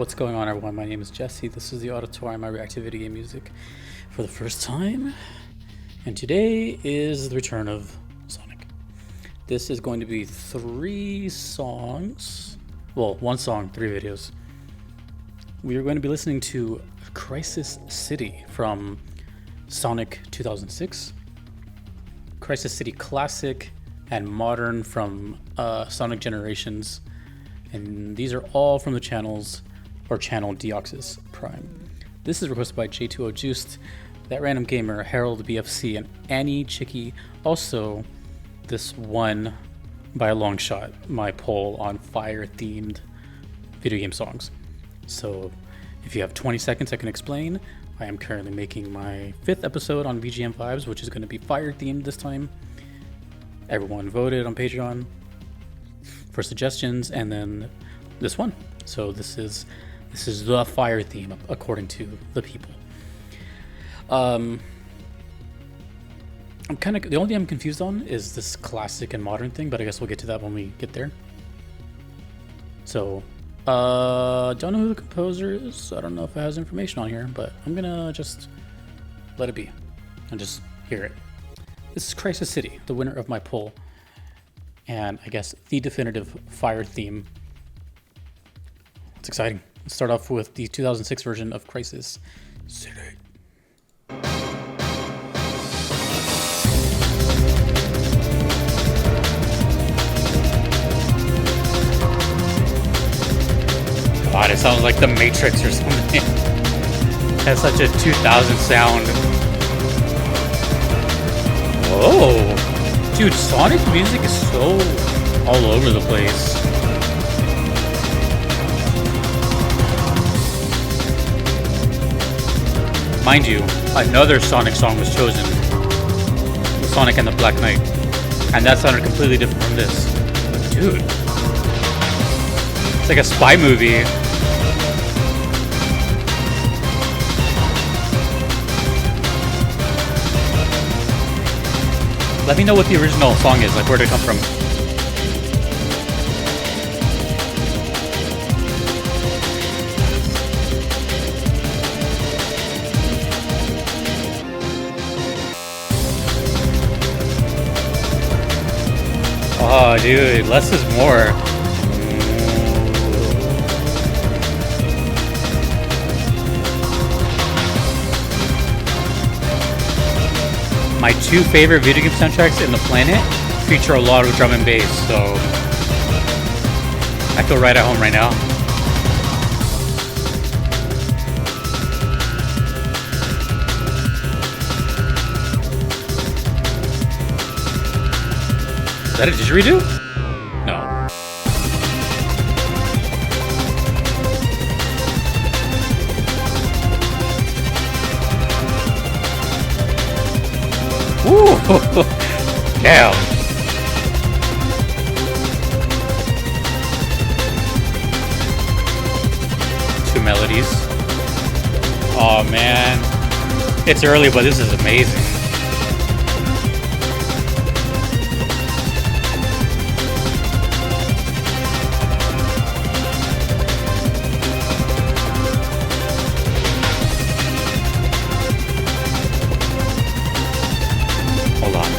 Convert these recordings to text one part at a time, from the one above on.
What's going on, everyone? My name is Jesse. This is the Auditorium. I react to video game music for the first time. And today is the return of Sonic. This is going to be 3 songs. Well, 1 song, 3 videos. We are going to be listening to Crisis City from Sonic 2006, Crisis City Classic, and Modern from Sonic Generations. And these are all from the channels or channel Deoxys Prime. This is requested by J2O Juiced, That Random Gamer, HeraldBFC, and AnnyChicky. Also, this won by a long shot my poll on fire-themed video game songs. So if you have 20 seconds, I can explain. I am currently making my 5th episode on VGM Vibes, which is going to be fire-themed this time. Everyone voted on Patreon for suggestions, and then this one. So this is the fire theme according to the people. I'm kind of, the only thing I'm confused on is this classic and modern thing, but I guess we'll get to that when we get there. So don't know who the composer is. I don't know if it has information on here, but I'm gonna just let it be and just hear it. This is Crisis City, the winner of my poll, and I guess the definitive fire theme. It's exciting. Let's start off with the 2006 version of Crisis City. God, it sounds like The Matrix or something. It has such a 2000 sound. Whoa! Dude, Sonic music is so all over the place. Mind you, another Sonic song was chosen, Sonic and the Black Knight, and that sounded completely different from this. Dude, it's like a spy movie. Let me know what the original song is, like where did it come from? Oh, dude, less is more. My 2 favorite video game soundtracks in the planet feature a lot of drum and bass, so I feel right at home right now. Is that a didgeridoo? No. Ooh! Damn! 2 melodies. Oh man. It's early, but this is amazing. Hold on.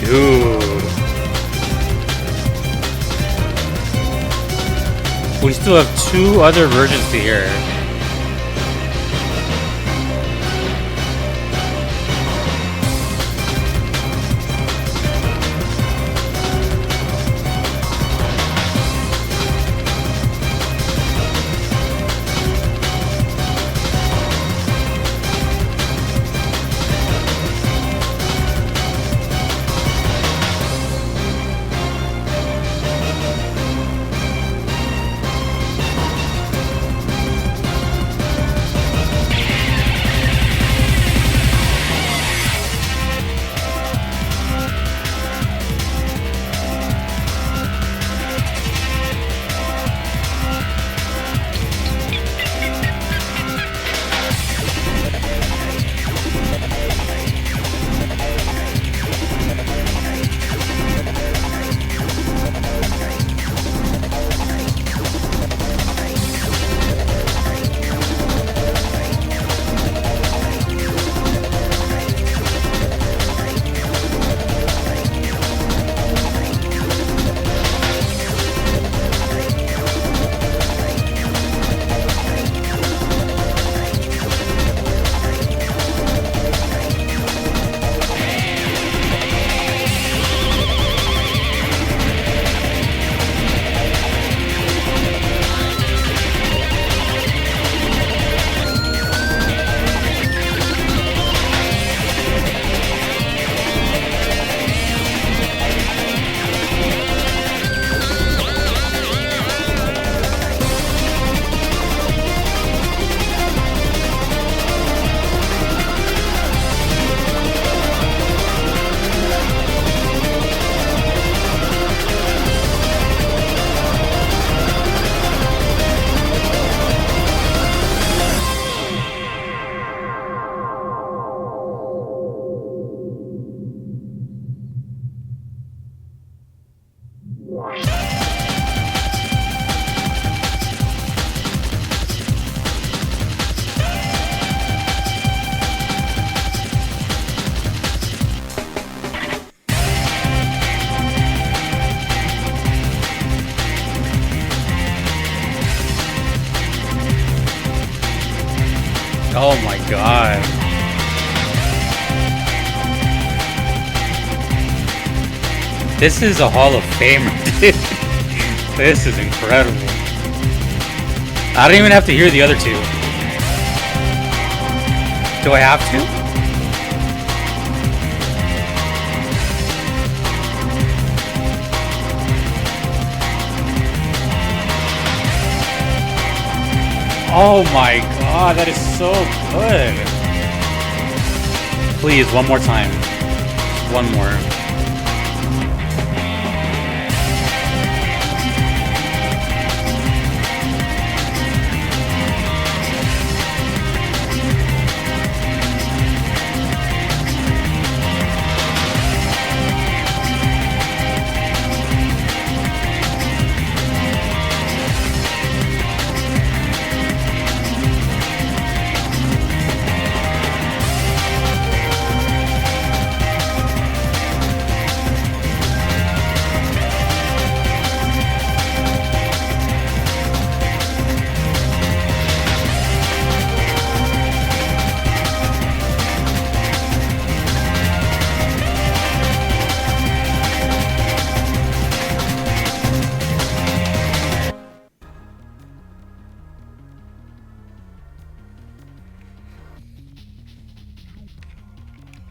Dude. We still have 2 other versions to hear. Oh my god. This is a Hall of Famer, dude. This is incredible. I don't even have to hear the other two. Do I have to? Oh my god, that is so good. Please, one more time. One more.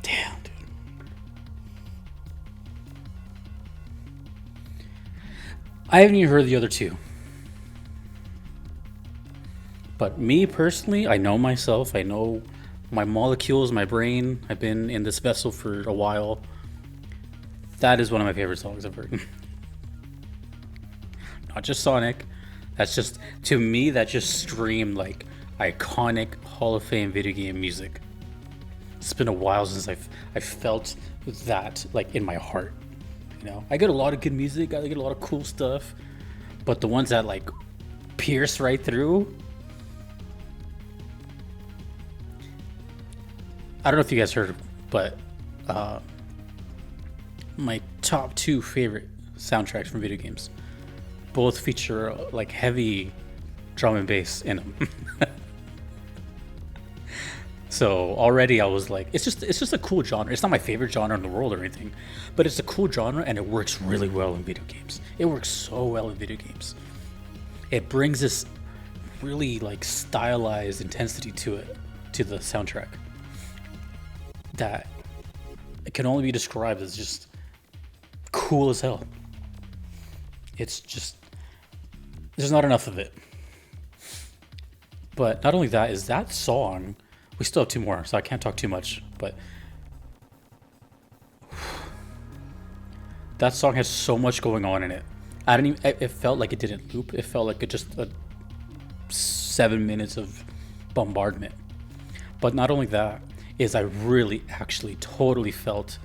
Damn, dude. I haven't even heard the other two. But me personally, I know myself. I know my molecules, my brain. I've been in this vessel for a while. That is one of my favorite songs I've heard. Not just Sonic. That's just, to me, that just screamed like iconic Hall of Fame video game music. It's been a while since I felt that like in my heart. You know, I get a lot of good music. I get a lot of cool stuff, but the ones that like pierce right through. I don't know if you guys heard, but my top two favorite soundtracks from video games both feature like heavy drum and bass in them. So already I was like, it's just a cool genre. It's not my favorite genre in the world or anything, but it's a cool genre and it works really well in video games. It works so well in video games. It brings this really like stylized intensity to it, to the soundtrack, that it can only be described as just cool as hell. It's just, there's not enough of it. But not only that, is that song, we still have two more, so I can't talk too much, but that song has so much going on in it. I didn't even, it felt like it didn't loop. It felt like it just 7 minutes of bombardment. But not only that, is I really actually totally felt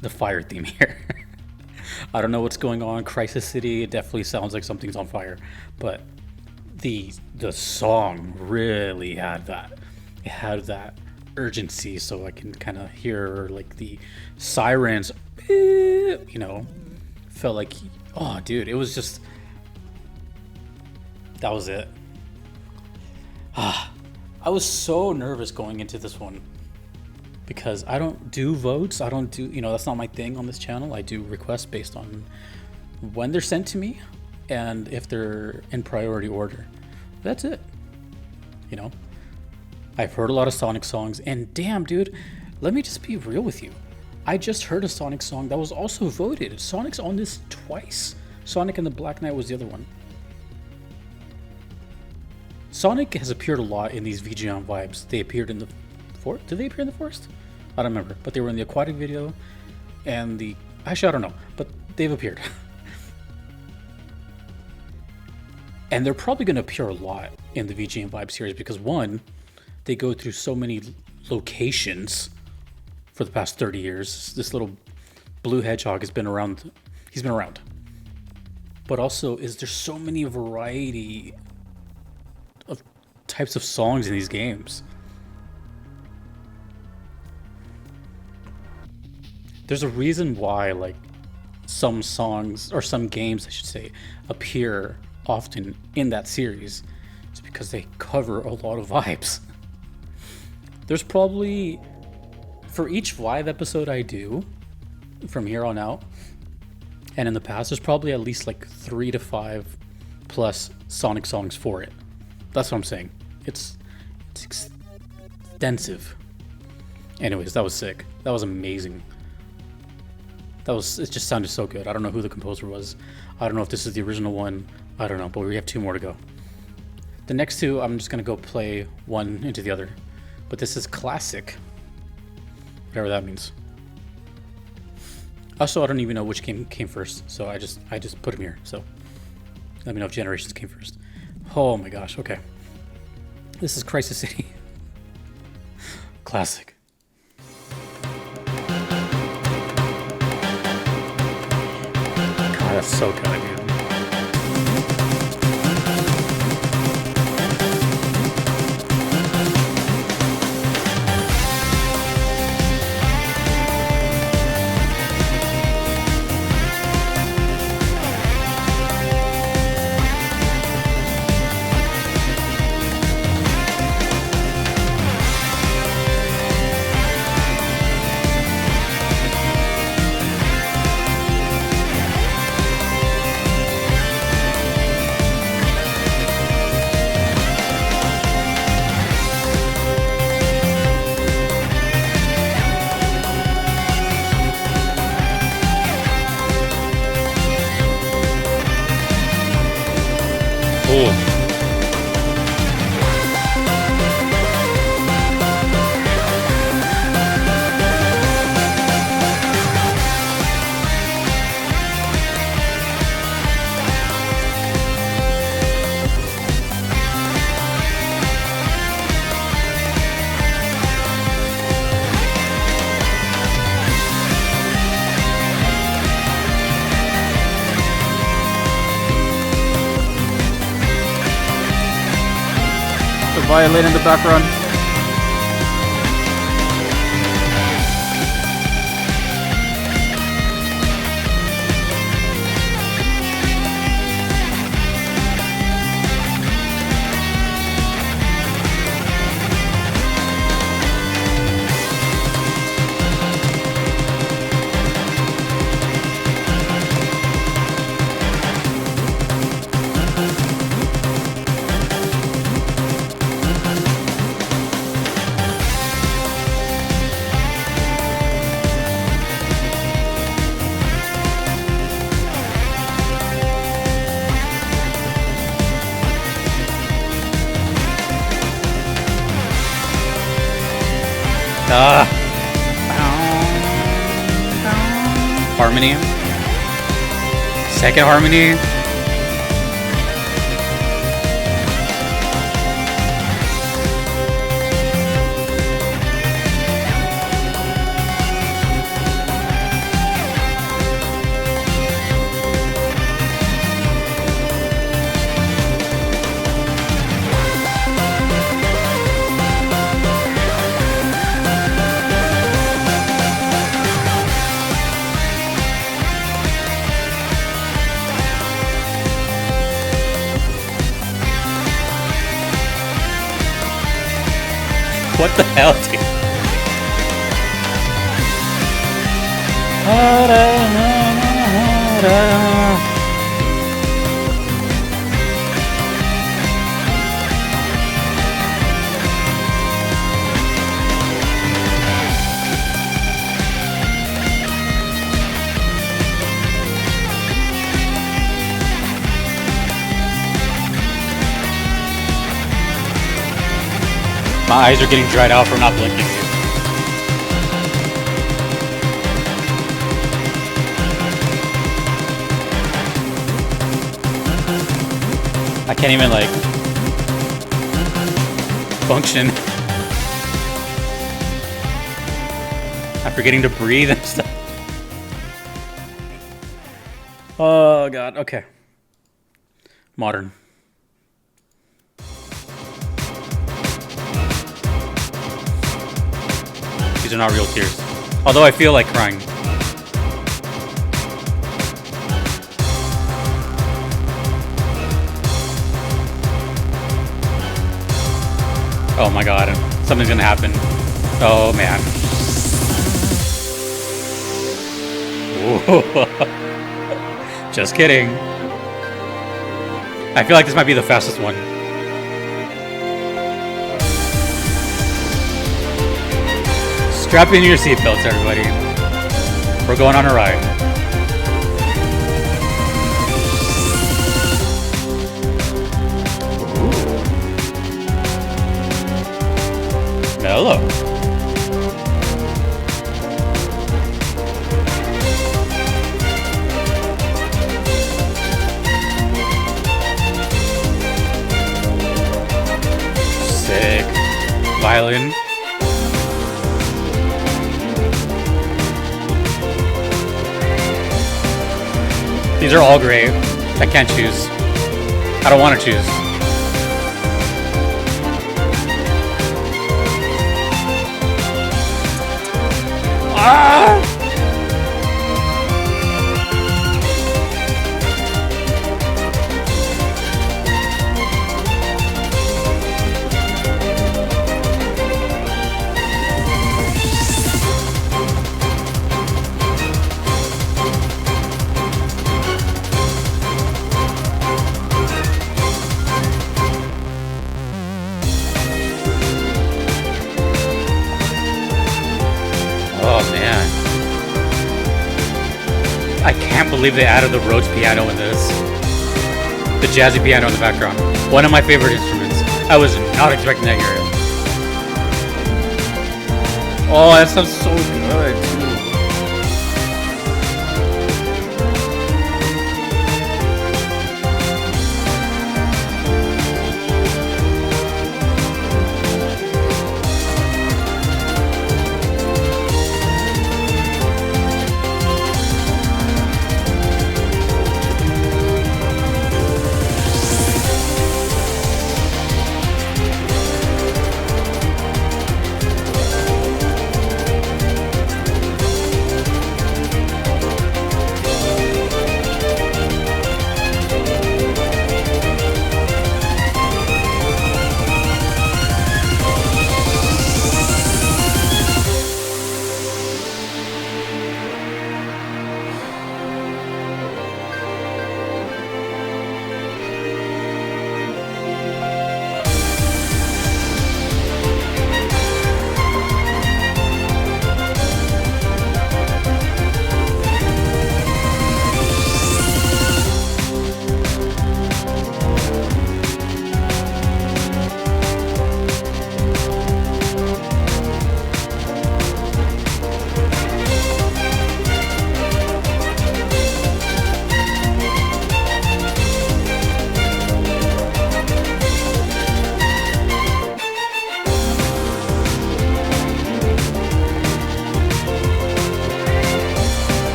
the fire theme here. I don't know what's going on. Crisis City, it definitely sounds like something's on fire, but the song really had that. It had that urgency, so I can kind of hear like the sirens, you know, felt like, oh dude, it was just, that was it. I was so nervous going into this one because I don't do votes. I don't do, you know, that's not my thing on this channel. I do requests based on when they're sent to me and if they're in priority order. That's it, you know. I've heard a lot of Sonic songs, and damn, dude, let me just be real with you. I just heard a Sonic song that was also voted. Sonic's on this twice. Sonic and the Black Knight was the other one. Sonic has appeared a lot in these VG on vibes. They appeared in the forest. Did they appear in the forest? I don't remember, but they were in the aquatic video and the, actually, I don't know, but they've appeared. And they're probably going to appear a lot in the VG and Vibe series because, one, they go through so many locations for the past 30 years. This little blue hedgehog has been around. He's been around. But also, is there so many variety of types of songs in these games? There's a reason why, like, some songs, or some games, I should say, appear often in that series. It's because they cover a lot of vibes. There's probably, for each live episode I do from here on out, and in the past, there's probably at least like 3 to 5 plus Sonic songs for it. That's what I'm saying. It's extensive. Anyways, that was sick. That was amazing. It just sounded so good. I don't know who the composer was. I don't know if this is the original one. I don't know, but we have 2 more to go. The next 2, I'm just gonna go play one into the other. But this is classic. Whatever that means. Also, I don't even know which came first, so I just put them here. So let me know if Generations came first. Oh my gosh, okay. This is Crisis City. Classic. God, that's so good, dude. Violin in the background. Harmony. Second harmony. What the hell, dude? My eyes are getting dried out from not blinking. I can't even like function. I'm forgetting to breathe and stuff. Oh god, okay. Modern. These are not real tears. Although I feel like crying. Oh my god. something's gonna happen. Oh man. Whoa. Just kidding. I feel like this might be the fastest one. Strap in your seatbelts, everybody. We're going on a ride. Mellow. Sick. Violin. These are all great. I can't choose. I don't want to choose. Ah! Oh man. I can't believe they added the Rhodes piano in this. The jazzy piano in the background. One of my favorite instruments. I was not expecting that here. Oh, that sounds so good too.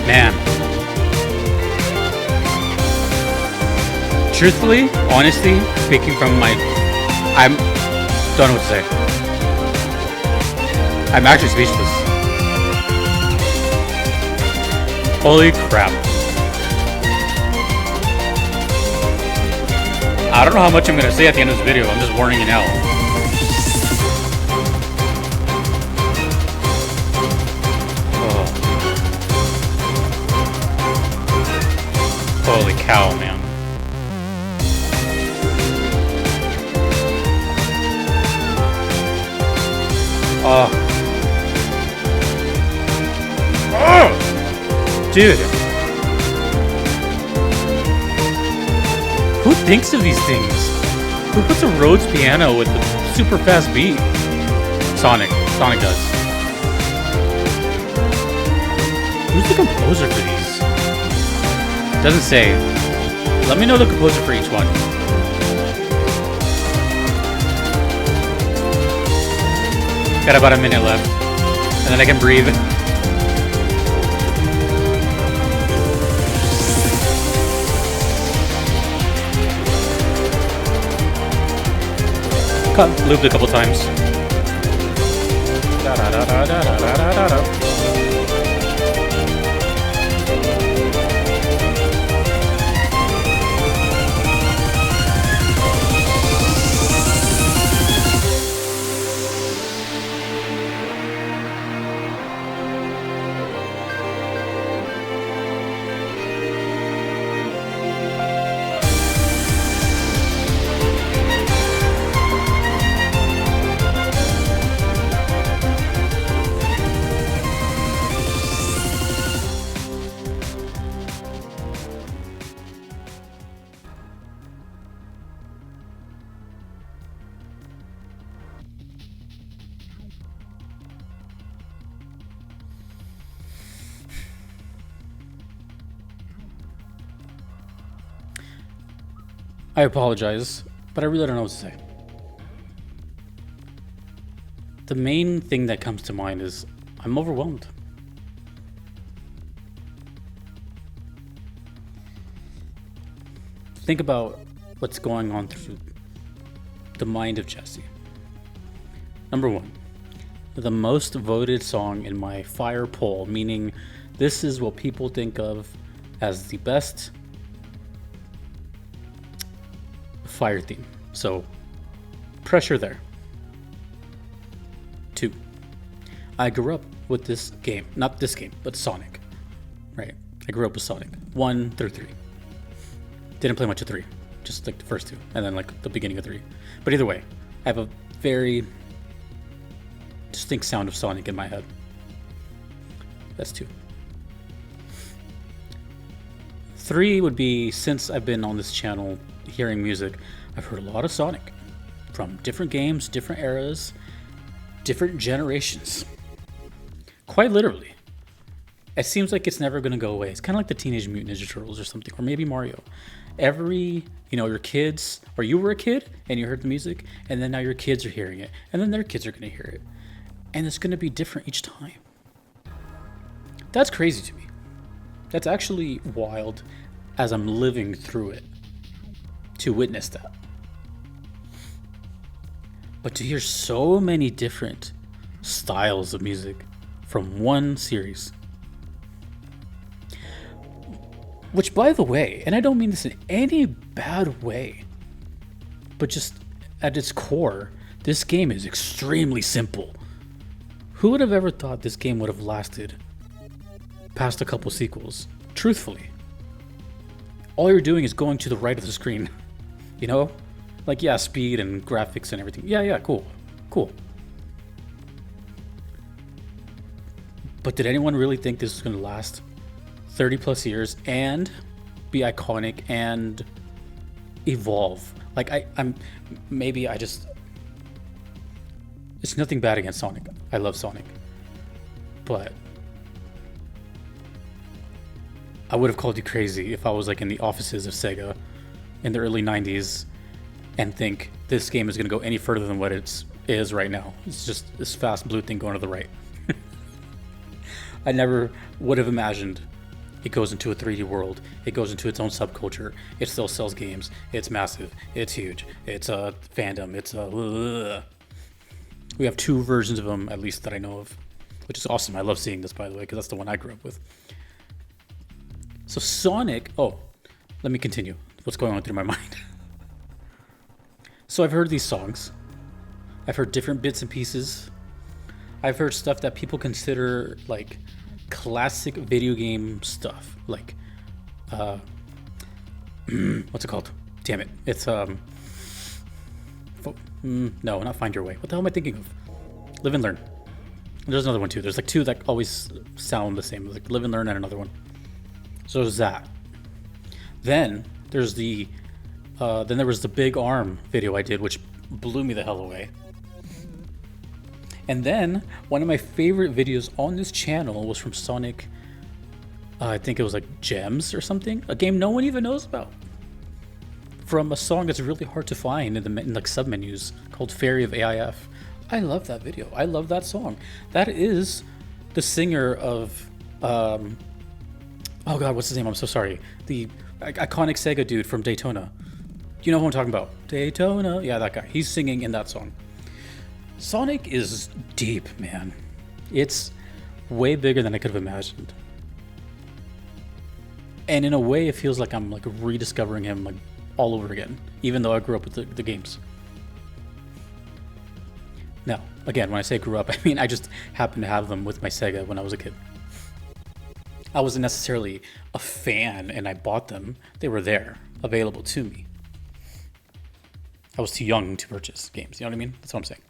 Man. Truthfully, honestly, speaking from my... don't know what to say. I'm actually speechless. Holy crap. I don't know how much I'm going to say at the end of this video. I'm just warning you now. Holy cow, man. Oh. Oh! Dude. Who thinks of these things? Who puts a Rhodes piano with a super fast beat? Sonic. Sonic does. Who's the composer for these? Doesn't say. Let me know the composer for each one. Got about a minute left. And then I can breathe. Looped a couple times. Da da da da da da da da da. I apologize, but I really don't know what to say. The main thing that comes to mind is I'm overwhelmed. Think about what's going on through the mind of Jesse. Number one, the most voted song in my Fire poll, meaning this is what people think of as the best Fire theme. So, pressure there. 2, I grew up with this game. Not this game, but Sonic. Right? I grew up with Sonic. 1 through 3. Didn't play much of 3. Just like the first 2. And then like the beginning of 3. But either way, I have a very distinct sound of Sonic in my head. That's 2. 3 would be, since I've been on this channel hearing music, I've heard a lot of Sonic. From different games, different eras, different generations. Quite literally. It seems like it's never going to go away. It's kind of like the Teenage Mutant Ninja Turtles or something, or maybe Mario. Your kids, or you were a kid and you heard the music, and then now your kids are hearing it, and then their kids are going to hear it. And it's going to be different each time. That's crazy to me. That's actually wild as I'm living through it to witness that. But to hear so many different styles of music from one series. Which, by the way, and I don't mean this in any bad way, but just at its core, this game is extremely simple. Who would have ever thought this game would have lasted past a couple sequels? Truthfully. All you're doing is going to the right of the screen. You know? Like, yeah, speed and graphics and everything. Yeah, cool. But did anyone really think this was going to last 30 plus years and be iconic and evolve? Like, it's nothing bad against Sonic. I love Sonic. But I would have called you crazy if I was like in the offices of Sega in the early 90s and think this game is going to go any further than what it is right now. It's just this fast blue thing going to the right. I never would have imagined it goes into a 3D world. It goes into its own subculture. It still sells games. It's massive. It's huge. It's a fandom. We have 2 versions of them, at least that I know of, which is awesome. I love seeing this, by the way, because that's the one I grew up with. So Sonic, let me continue. What's going on through my mind? So I've heard these songs. I've heard different bits and pieces. I've heard stuff that people consider like classic video game stuff. Like, what's it called? Damn it. It's, no, not Find Your Way. What the hell am I thinking of? Live and Learn. There's another one too. There's like 2 that always sound the same. Like Live and Learn and another one. So there's that. Then there's then there was the Big Arm video I did, which blew me the hell away. And then one of my favorite videos on this channel was from Sonic. I think it was like Gems or something, a game no one even knows about. From a song that's really hard to find in like submenus called Fairy of AIF. I love that video. I love that song. That is the singer of oh god, what's his name? I'm so sorry. The iconic Sega dude from Daytona. You know who I'm talking about? Daytona. Yeah, that guy. He's singing in that song. Sonic is deep, man. It's way bigger than I could have imagined. And in a way, it feels like I'm like rediscovering him like all over again, even though I grew up with the games. Now, again, when I say grew up, I mean I just happened to have them with my Sega when I was a kid. I wasn't necessarily a fan and I bought them. They were there, available to me. I was too young to purchase games, you know what I mean? That's what I'm saying.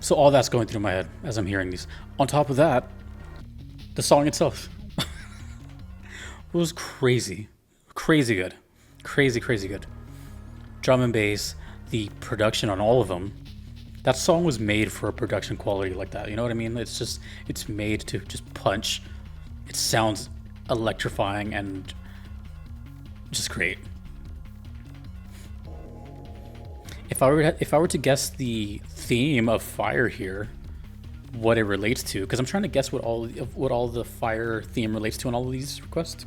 So all that's going through my head as I'm hearing these. On top of that, the song itself was crazy. Crazy good. Crazy good. Drum and bass, the production on all of them That song was made for a production quality like that. You know what I mean? It's made to just punch. It sounds electrifying and just great. If I were to guess the theme of Fire here, what it relates to, because I'm trying to guess what all the Fire theme relates to in all of these requests.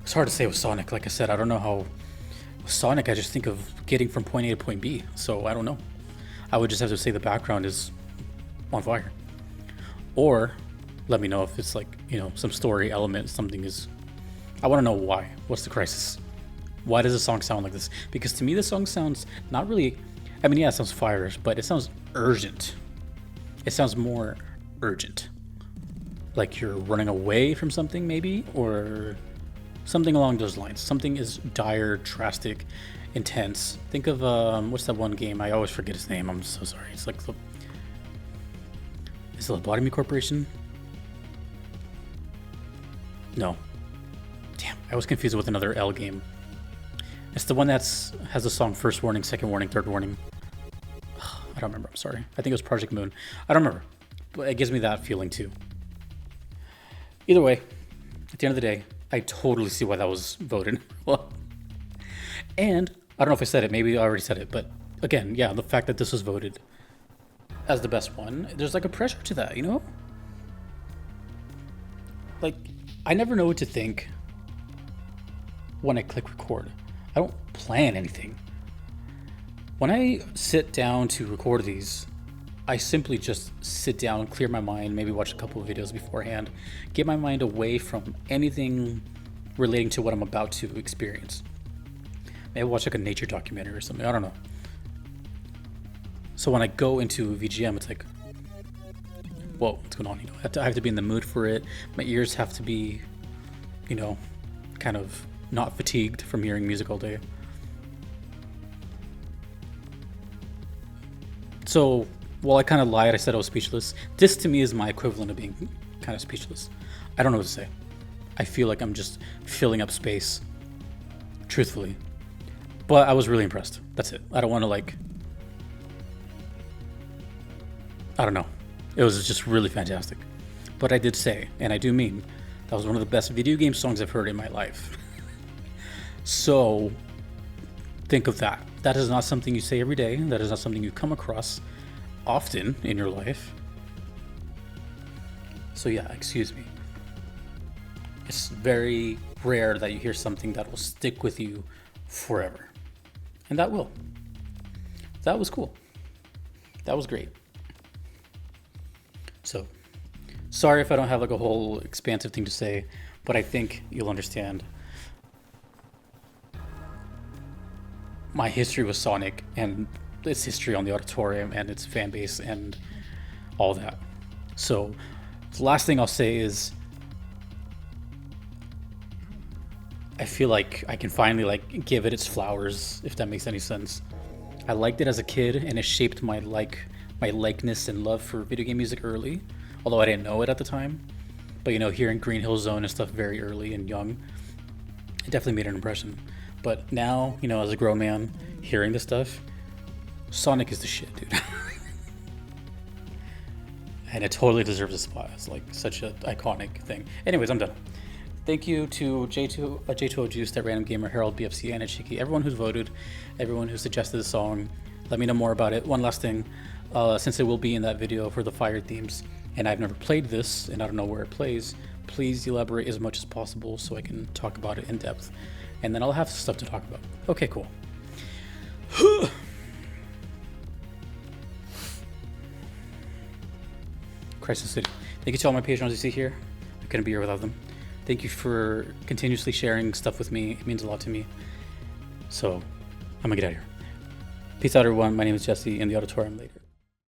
It's hard to say with Sonic. Like I said, I don't know how. With Sonic, I just think of getting from point A to point B, so I don't know. I would just have to say the background is on fire. Or let me know if it's like, you know, some story element, something is. I want to know why. What's the crisis? Why does the song sound like this? Because to me, the song sounds not really. I mean, yeah, it sounds fire, but it sounds urgent. It sounds more urgent. Like you're running away from something, maybe, or something along those lines. Something is dire, drastic, intense. Think of what's that one game? I always forget its name. I'm so sorry. It's like is it Lobotomy Corporation? No. Damn, I was confused with another L game. It's the one has the song First Warning, Second Warning, Third Warning. I don't remember. I'm sorry. I think it was Project Moon. I don't remember. But it gives me that feeling too. Either way, at the end of the day, I totally see why that was voted. And I don't know if I said it. Maybe I already said it. But again, yeah, the fact that this was voted as the best one, there's like a pressure to that, you know? Like, I never know what to think when I click record. I don't plan anything. When I sit down to record these, I simply just sit down, clear my mind, maybe watch a couple of videos beforehand, get my mind away from anything relating to what I'm about to experience. Maybe watch like a nature documentary or something, I don't know. So when I go into VGM, it's like, whoa, what's going on? You know, I have to be in the mood for it. My ears have to be, you know, kind of not fatigued from hearing music all day. So while I kind of lied, I said I was speechless. This to me is my equivalent of being kind of speechless. I don't know what to say. I feel like I'm just filling up space, truthfully. But I was really impressed. That's it. I don't want to like, I don't know. It was just really fantastic. But I did say, and I do mean, that was one of the best video game songs I've heard in my life. So think of that. That is not something you say every day. That is not something you come across often in your life. So yeah, excuse me. It's very rare that you hear something that will stick with you forever. And that will. That was cool. That was great. So, sorry if I don't have like a whole expansive thing to say, but I think you'll understand my history with Sonic and its history on the auditorium and its fan base and all that. So the last thing I'll say is I feel like I can finally like give it its flowers, if that makes any sense. I liked it as a kid and it shaped my likeness and love for video game music early, although I didn't know it at the time. But you know, hearing Green Hill Zone and stuff very early and young, it definitely made an impression. But now, you know, as a grown man, hearing this stuff, Sonic is the shit, dude. And it totally deserves a spot. It's like such an iconic thing. Anyways, I'm done. Thank you to J2O Juice, That Random Gamer, HeraldBFC AnnyChicky, everyone who's voted, everyone who suggested the song. Let me know more about it. One last thing, since it will be in that video for the fire themes, and I've never played this, and I don't know where it plays, please elaborate as much as possible so I can talk about it in depth. And then I'll have stuff to talk about. Okay, cool. Crisis City. Thank you to all my patrons you see here. I couldn't be here without them. Thank you for continuously sharing stuff with me. It means a lot to me. So, I'm gonna get out of here. Peace out, everyone. My name is Jesse, in the auditorium later.